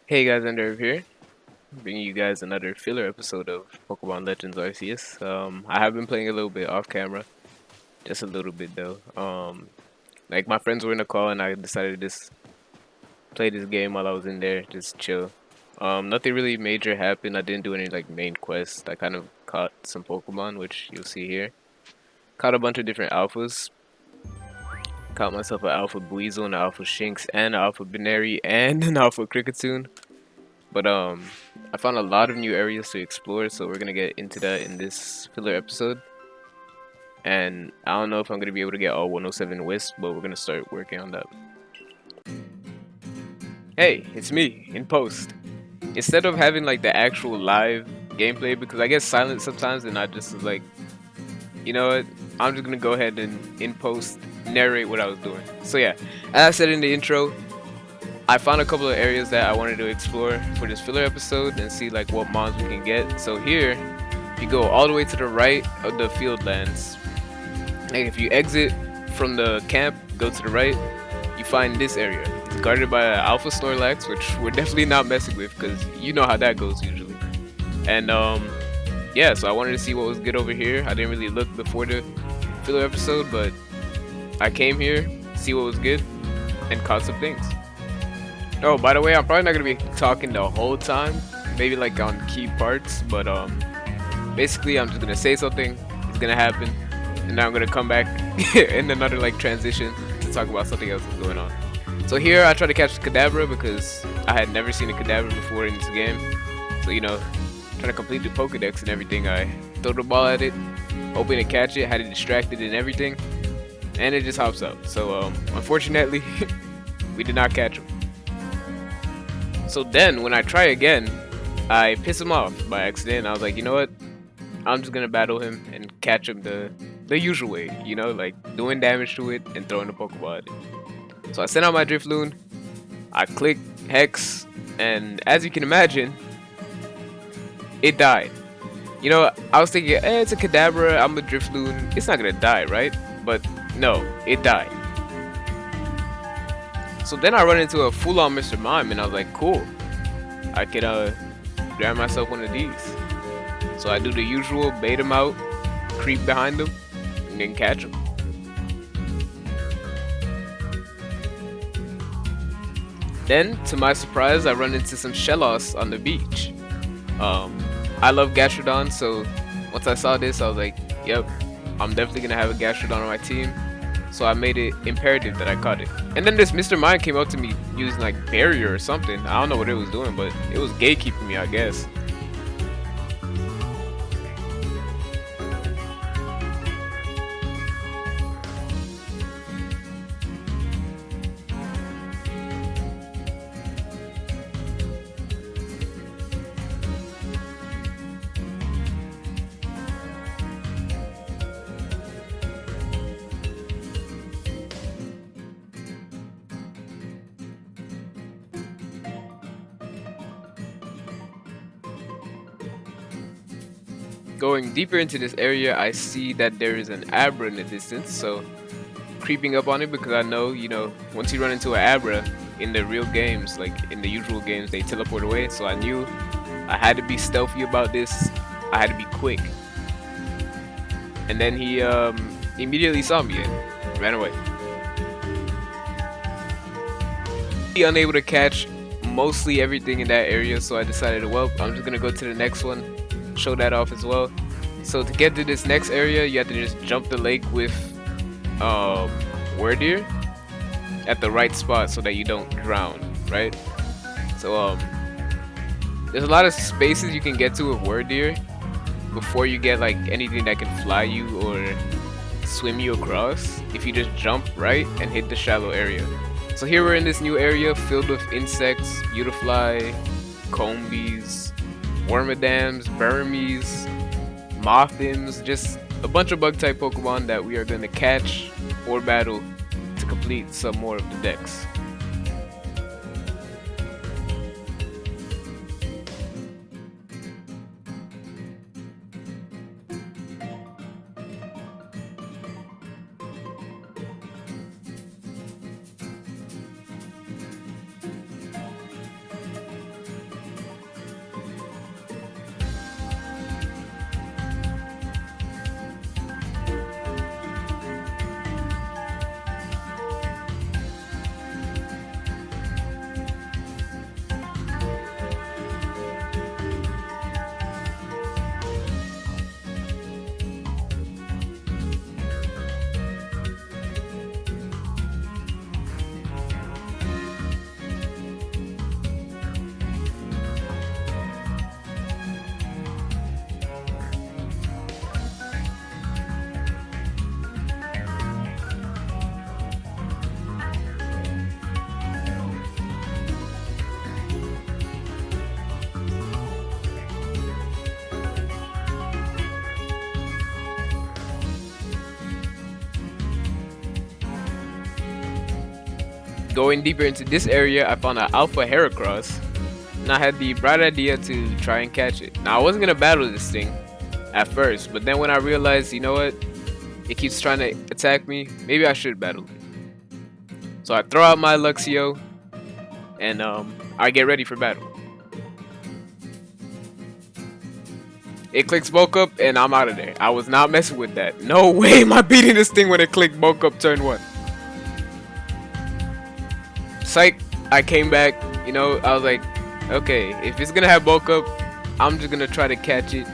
Hey guys, EnderHerve here, bringing you guys another filler episode of Pokemon Legends Arceus. I have been playing a little bit off camera, just a little bit though. Like my friends were in a call and I decided to just play this game while I was in there, just chill. Nothing really major happened. I didn't do any like main quests. I kind of caught some Pokemon, which you'll see here. Caught a bunch of different alphas. Caught myself an Alpha Buizel, an Alpha Shinx, and an Alpha Binary, and an Alpha Kricketune. But I found a lot of new areas to explore, so we're gonna get into that in this filler episode. And I don't know if I'm gonna be able to get all 107 Wisp, but we're gonna start working on that. Hey, it's me in post. Instead of having like the actual live gameplay, because I get silent sometimes, and I just was like, you know what? I'm just gonna go ahead and in post narrate what I was doing. So yeah, as I said in the intro, I found a couple of areas that I wanted to explore for this filler episode and see like what mons we can get. So here, you go all the way to the right of the field lands. Like if you exit from the camp, go to the right, you find this area. It's guarded by an Alpha Snorlax, which we're definitely not messing with because you know how that goes usually. And yeah, so I wanted to see what was good over here. I didn't really look before the filler episode, but I came here, see what was good, and caught some things. Oh, by the way, I'm probably not gonna be talking the whole time, maybe like on key parts, but basically I'm just gonna say something, it's gonna happen, and now I'm gonna come back in another like transition to talk about something else that's going on. So here I try to catch the Kadabra because I had never seen a Kadabra before in this game. So you know, trying to complete the Pokedex and everything, I throw the ball at it, hoping to catch it, had it distracted and everything, and it just hops out. So unfortunately, we did not catch him. So then, when I try again, I piss him off by accident. I was like, you know what? I'm just gonna battle him and catch him the usual way, you know, like doing damage to it and throwing the Pokeball at it. So I sent out my Drifloon, I click Hex, and as you can imagine, it died. You know, I was thinking, it's a Kadabra, I'm a Drifloon, it's not gonna die, right? But no, it died. So then I run into a full-on Mr. Mime, and I was like, cool. I could grab myself one of these. So I do the usual, bait him out, creep behind him, and then catch him. Then, to my surprise, I run into some Shellos on the beach. I love Gastrodon, so once I saw this, I was like, yep, I'm definitely gonna have a Gastrodon on my team. So I made it imperative that I caught it. And then this Mr. Mime came up to me using like barrier or something. I don't know what it was doing, but it was gatekeeping me, I guess. Going deeper into this area, I see that there is an Abra in the distance, so creeping up on it because I know, you know, once you run into an Abra in the real games, like in the usual games, they teleport away, so I knew I had to be stealthy about this, I had to be quick. And then he immediately saw me and ran away. Unable to catch mostly everything in that area, so I decided, well, I'm just gonna go to the next one, show that off as well. So to get to this next area, you have to just jump the lake with Werdeer at the right spot so that you don't drown, right? So there's a lot of spaces you can get to with Werdeer before you get like anything that can fly you or swim you across if you just jump right and hit the shallow area. So here we're in this new area filled with insects, Beautifly, Combies, Wormadams, Burmies, Mothims, just a bunch of bug type Pokemon that we are going to catch or battle to complete some more of the decks. Going deeper into this area, I found an alpha Heracross, and I had the bright idea to try and catch it. Now I wasn't gonna battle this thing at first, but then when I realized, you know what, it keeps trying to attack me, maybe I should battle it. So I throw out my Luxio, and I get ready for battle. It clicks bulk up, and I'm out of there. I was not messing with that. No way am I beating this thing when it clicked bulk up turn 1. Psych, I came back, you know, I was like, okay, if it's gonna have bulk up, I'm just gonna try to catch it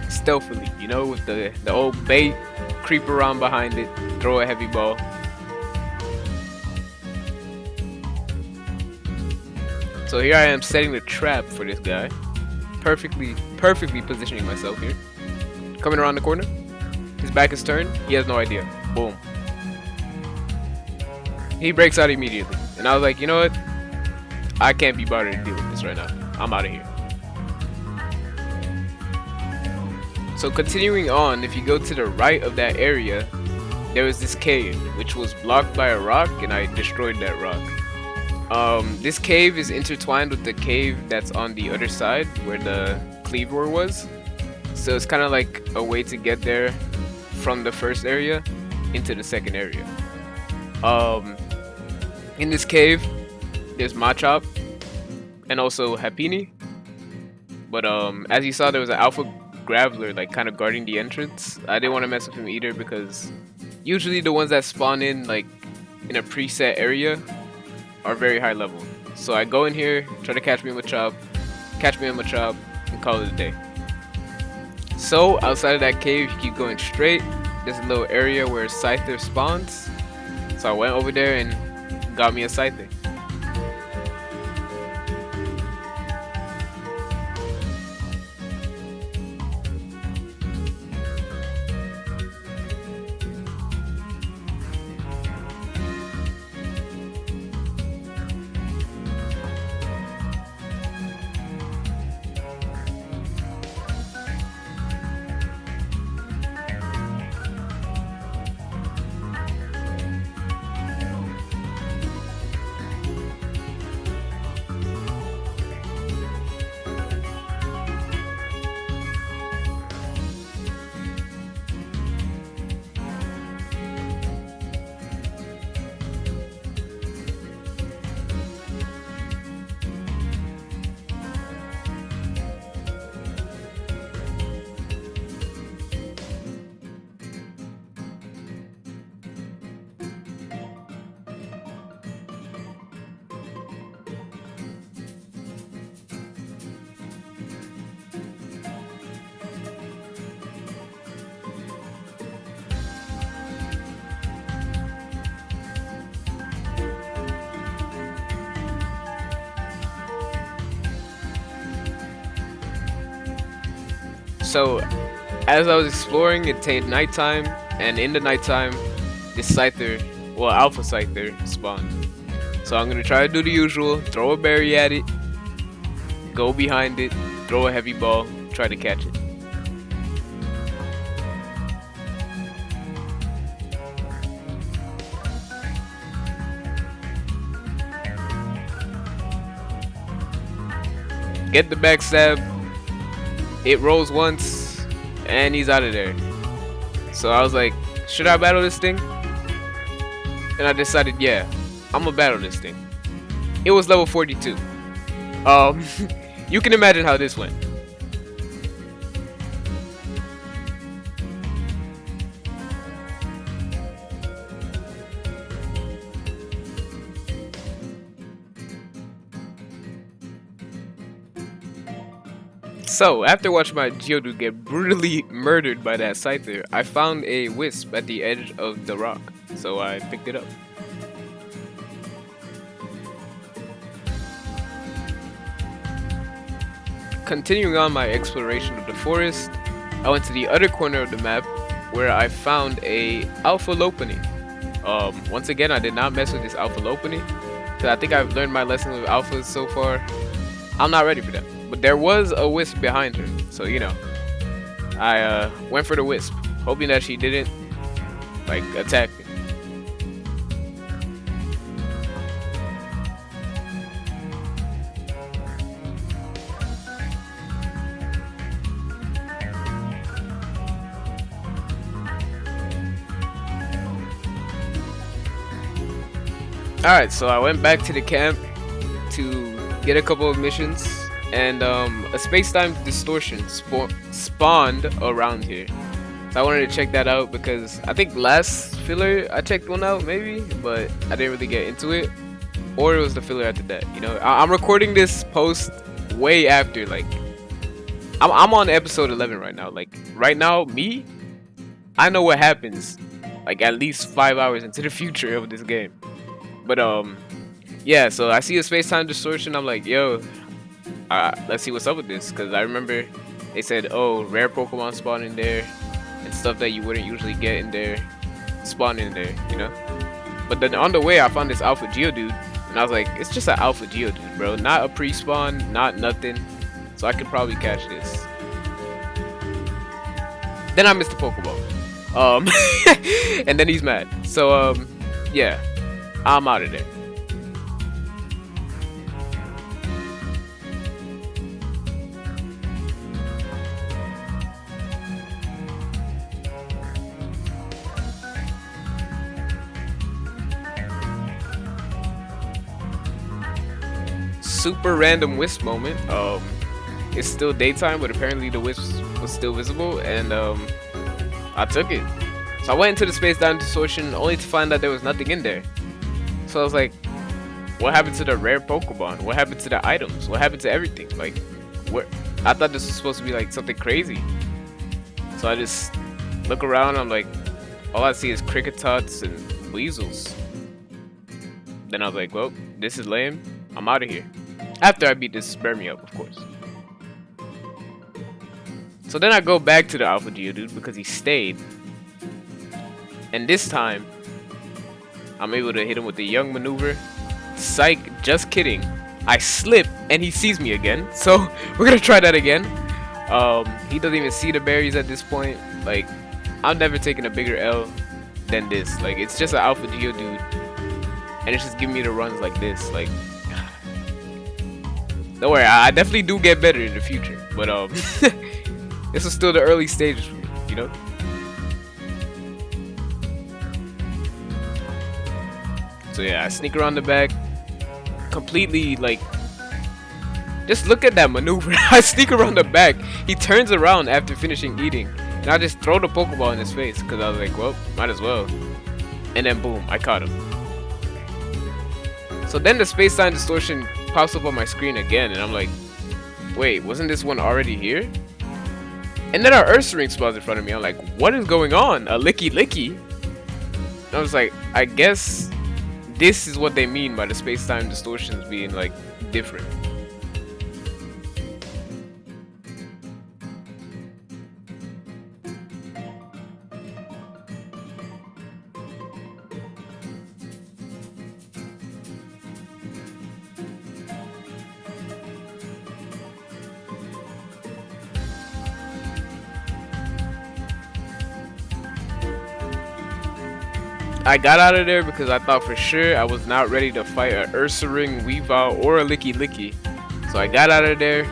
stealthily, you know, with the old bait, creep around behind it, throw a heavy ball. So here I am setting the trap for this guy. Perfectly positioning myself here. Coming around the corner. His back is turned. He has no idea. Boom. He breaks out immediately. And I was like, you know what? I can't be bothered to deal with this right now. I'm out of here. So continuing on, if you go to the right of that area, there was this cave, which was blocked by a rock, and I destroyed that rock. This cave is intertwined with the cave that's on the other side where the Cleavor was. So it's kind of like a way to get there from the first area into the second area. In this cave, there's Machop and also Happiny. But as you saw, there was an Alpha Graveler like kind of guarding the entrance. I didn't want to mess with him either because usually the ones that spawn in like in a preset area are very high level. So I go in here, try to catch me a Machop, and call it a day. So outside of that cave, you keep going straight. There's a little area where Scyther spawns. So I went over there and got me a Scyther. So, as I was exploring, it attained nighttime, and in the nighttime, this Scyther, well, Alpha Scyther spawned. So I'm gonna try to do the usual, throw a berry at it, go behind it, throw a heavy ball, try to catch it. Get the backstab. It rolls once, and he's out of there. So I was like, should I battle this thing? And I decided, yeah, I'm gonna battle this thing. It was level 42. You can imagine how this went. So, after watching my Geodude get brutally murdered by that Scyther, I found a Wisp at the edge of the rock, so I picked it up. Continuing on my exploration of the forest, I went to the other corner of the map where I found a Alpha Lopunny. Once again, I did not mess with this Alpha Lopunny, because I think I've learned my lesson with Alphas so far. I'm not ready for that. But there was a Wisp behind her, so you know, I went for the Wisp, hoping that she didn't like attack me. Alright, so I went back to the camp to get a couple of missions, and a space-time distortion spawned around here. So I wanted to check that out because I think last filler I checked one out maybe, but I didn't really get into it. Or it was the filler after that, you know. I'm recording this post way after, like, I'm on episode 11 right now. Like, right now, I know what happens, like, at least 5 hours into the future of this game. But, yeah, so I see a space-time distortion. I'm like, yo, let's see what's up with this. Because I remember they said, oh, rare Pokemon spawn in there. And stuff that you wouldn't usually get in there, spawn in there, you know? But then on the way, I found this Alpha Geodude. And I was like, it's just an Alpha Geodude, bro. Not a pre-spawn, not nothing. So I could probably catch this. Then I missed the Pokeball. And then he's mad. So, yeah. I'm out of there. Super random wisp moment. It's still daytime, but apparently the wisp was still visible, and I took it. So I went into the space-time distortion only to find out there was nothing in there. So I was like, what happened to the rare Pokemon? What happened to the items? What happened to everything? Like, what? I thought this was supposed to be like something crazy. So I just look around. I'm like, all I see is Cricketots and Weasels. Then I was like, well, this is lame. I'm out of here. After I beat this Spermie up, of course. So then I go back to the Alpha Geodude because he stayed. And this time, I'm able to hit him with the young maneuver. Psych, just kidding. I slip and he sees me again. So we're gonna try that again. He doesn't even see the berries at this point. Like, I'm never taking a bigger L than this. Like, it's just an Alpha Geodude. And it's just giving me the runs like this. Like, don't worry, I definitely do get better in the future. But this is still the early stages for me, you know? So yeah, I sneak around the back. Completely, like, just look at that maneuver. I sneak around the back. He turns around after finishing eating. And I just throw the Pokeball in his face. Because I was like, well, might as well. And then boom, I caught him. So then the space-time distortion pops up on my screen again, and I'm like, wait, wasn't this one already here? And then our Ursaring spawns in front of me. I'm like, what is going on? A Licky Licky? And I was like, I guess this is what they mean by the space-time distortions being, like, different. I got out of there because I thought for sure I was not ready to fight a Ursaring, Weavile, or a Licky Licky. So I got out of there.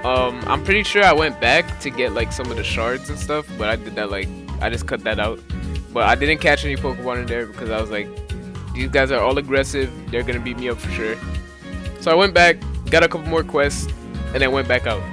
I'm pretty sure I went back to get like some of the shards and stuff, but I did that, like, I just cut that out. But I didn't catch any Pokemon in there because I was like, these guys are all aggressive. They're gonna beat me up for sure. So I went back, got a couple more quests, and then went back out.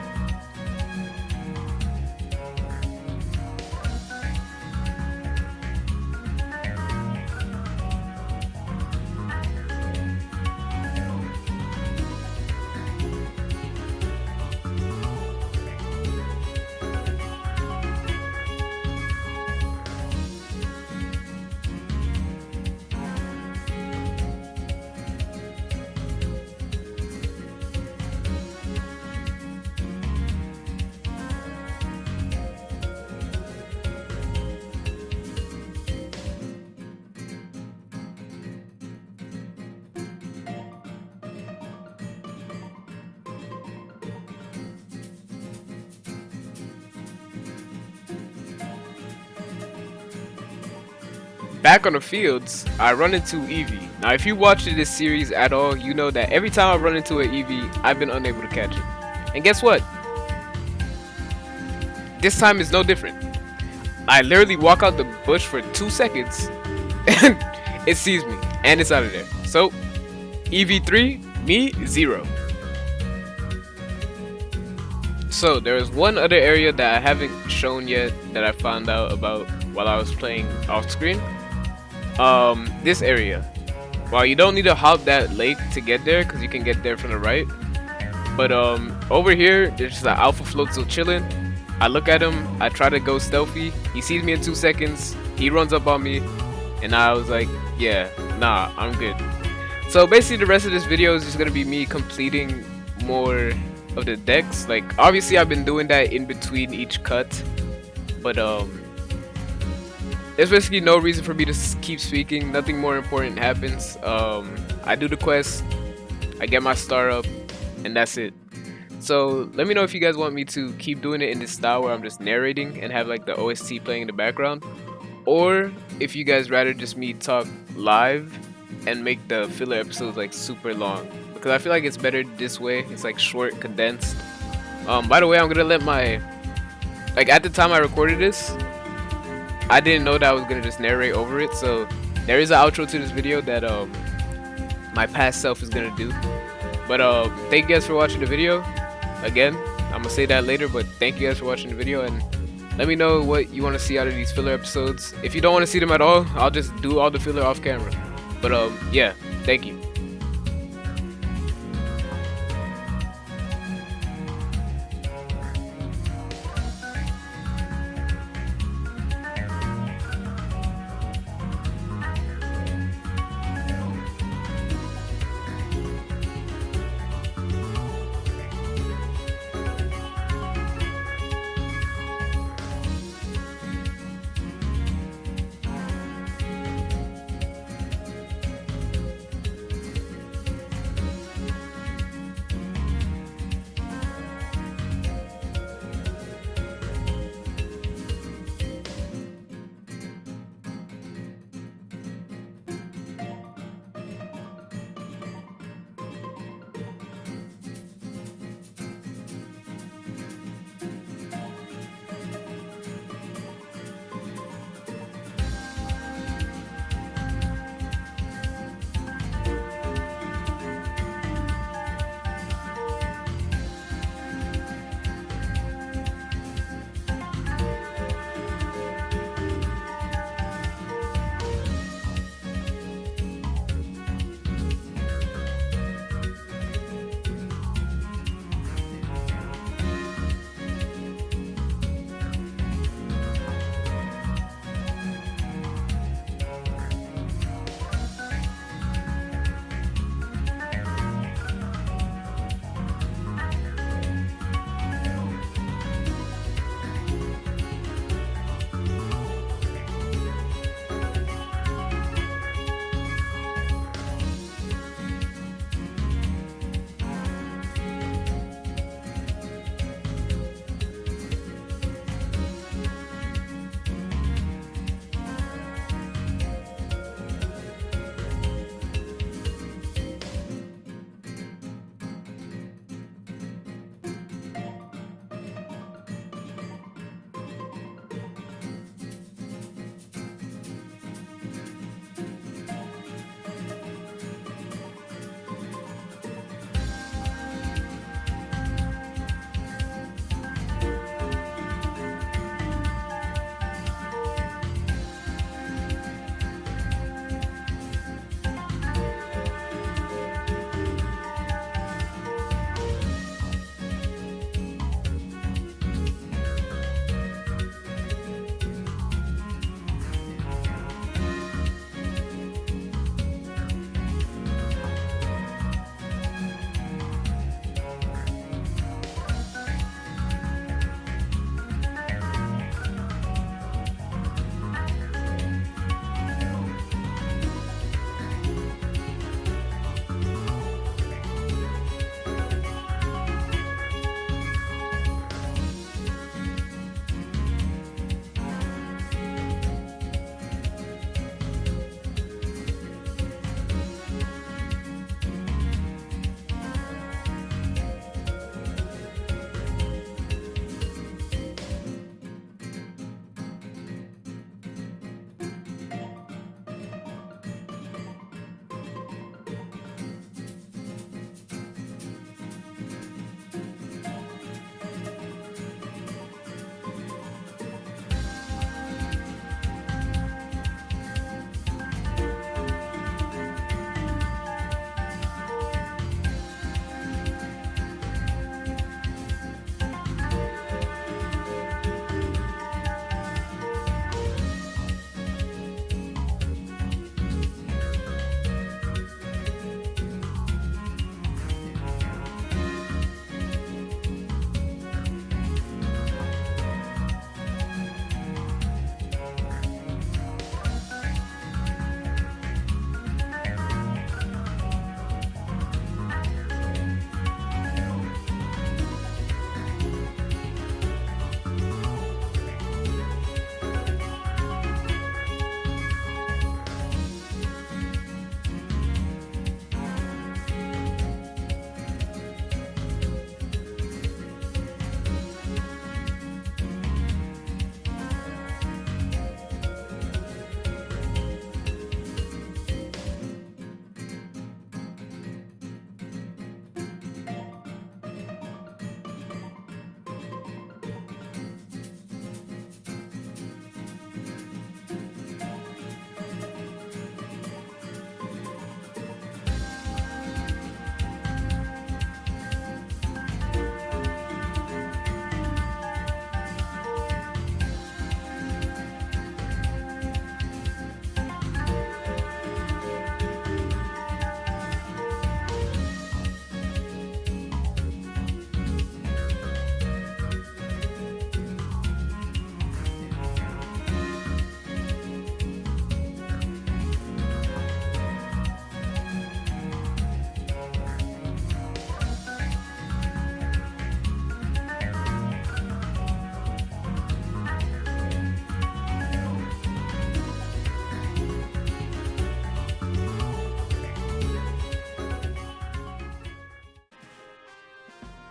Back on the fields, I run into Eevee. Now, if you watched this series at all, you know that every time I run into an Eevee, I've been unable to catch it. And guess what? This time is no different. I literally walk out the bush for 2 seconds, and it sees me, and it's out of there. So, EV3, me 0. So there's one other area that I haven't shown yet that I found out about while I was playing off screen. This area. Well, you don't need to hop that lake to get there because you can get there from the right. But over here, there's just an alpha floatzel chilling. I look at him, I try to go stealthy. He sees me in 2 seconds. He runs up on me, and I was like, yeah, nah, I'm good. So basically, the rest of this video is just gonna be me completing more of the decks. Like, obviously, I've been doing that in between each cut, but there's basically no reason for me to keep speaking. Nothing more important happens. I do the quest, I get my star up, and that's it. So let me know if you guys want me to keep doing it in this style where I'm just narrating and have like the OST playing in the background, or if you guys rather just me talk live and make the filler episodes like super long, because I feel like it's better this way. It's like short, condensed. By the way, I'm gonna let my, like, at the time I recorded this, I didn't know that I was gonna just narrate over it, so there is an outro to this video that my past self is gonna do. But thank you guys for watching the video. Again, I'm gonna say that later, but thank you guys for watching the video, and let me know what you want to see out of these filler episodes. If you don't want to see them at all, I'll just do all the filler off camera. But yeah, thank you.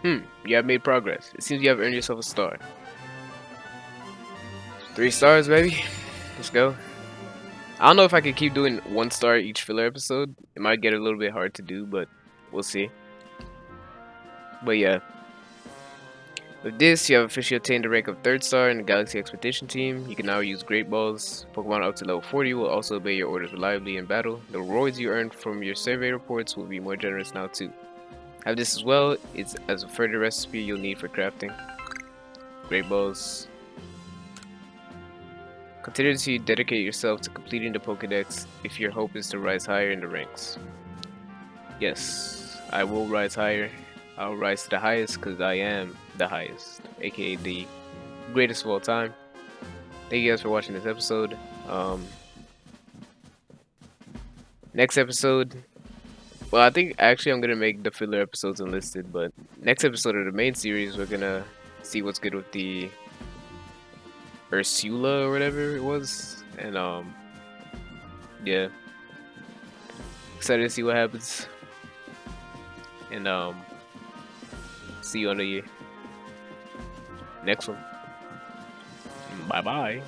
You have made progress. It seems you have earned yourself a star. 3 stars, baby. Let's go. I don't know if I could keep doing 1 star each filler episode. It might get a little bit hard to do, but we'll see. But yeah. With this, you have officially attained the rank of 3rd star in the Galaxy Expedition team. You can now use Great Balls. Pokemon up to level 40 will also obey your orders reliably in battle. The rewards you earn from your survey reports will be more generous now too. Have this as well. It's as a further recipe you'll need for crafting. Great Balls. Consider to dedicate yourself to completing the Pokédex if your hope is to rise higher in the ranks. Yes, I will rise higher. I'll rise to the highest because I am the highest, aka the greatest of all time. Thank you guys for watching this episode. Next episode, well, I think actually I'm gonna make the filler episodes unlisted, but next episode of the main series, we're gonna see what's good with the Ursula or whatever it was, and yeah, excited to see what happens, and see you on the next one. Bye bye.